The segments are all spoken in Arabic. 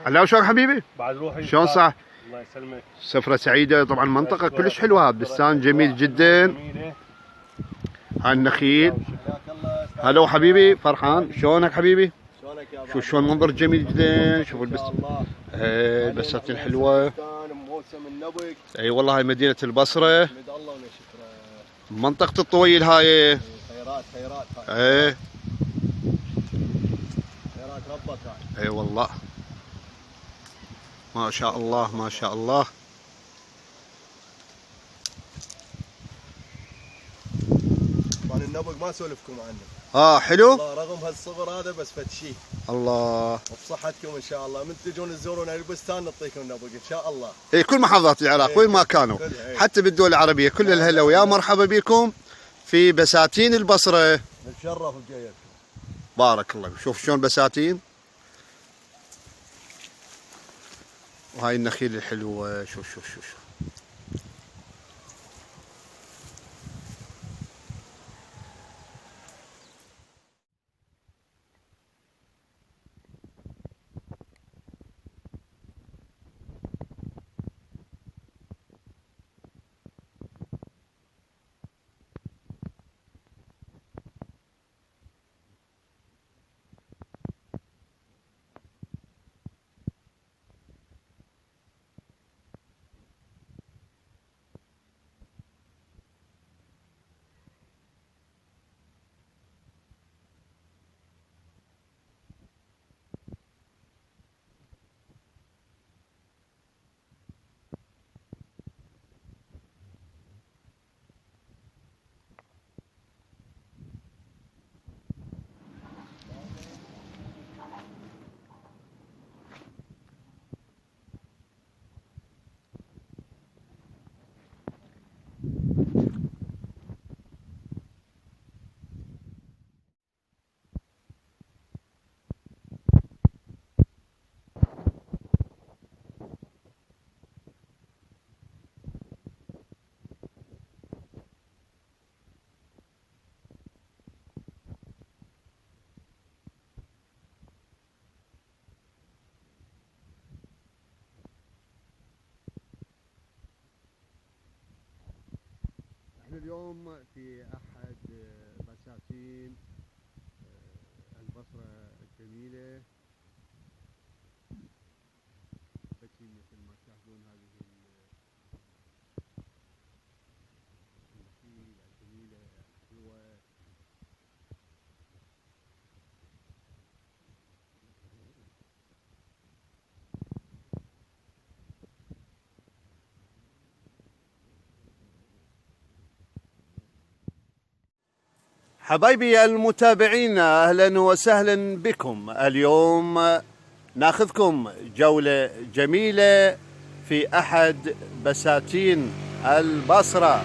هلا وشلونك حبيبي؟ بعد روحي شلون صح؟ الله يسلمك. سفرة سعيدة، طبعا منطقة كلش حلوة، بستان جميل جدا. هاي النخيل. هلا حبيبي فرحان، شلونك حبيبي؟ شلونك يا شوف شلون منظر جميل جدا، شوف البساتين حلوة. موسم النبق. اي والله هاي مدينة البصرة. حمد الله ونشكره. منطقة الطويل هاي. خيرات اي خيرات ربك هاي. اي والله ما شاء الله ما شاء الله. طبعا النبق ما اسولفكم عنه. حلو. والله رغم هالصغر هذا بس فد شيء. الله. وبصحتكم ان شاء الله، من تجون تزورونا البستان نعطيكم النبق ان شاء الله. اي كل محافظات العراق وين ما كانوا، حتى بالدول العربية كل الهلا ويا مرحبا بكم في بساتين البصرة. نتشرف بجيتكم. بارك الله. شوف شلون بساتين، وهاي النخيل الحلوة. شوف شوف شوف شوف. احنا اليوم في احد بساتين البصرة الجميلة. بساتين مثل ما تشاهدون هذه النخيل الجميلة الحلوة. حبايبي المتابعين، اهلا وسهلا بكم. اليوم ناخذكم جولة جميلة في احد بساتين البصرة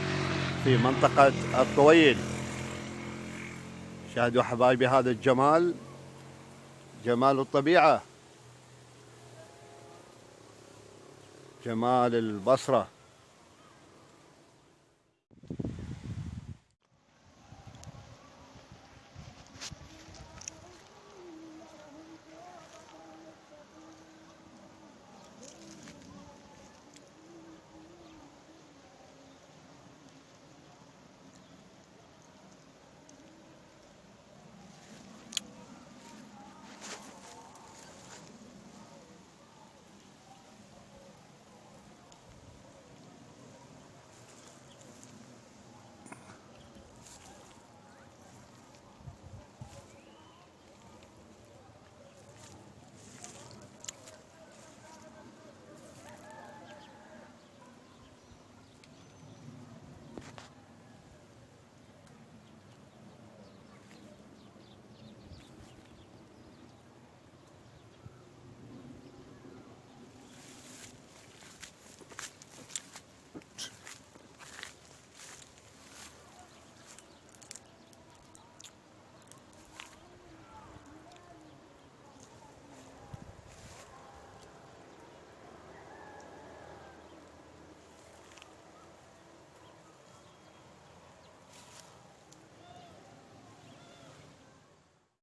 في منطقة الطويل. شاهدوا حبايبي هذا الجمال، جمال الطبيعة، جمال البصرة.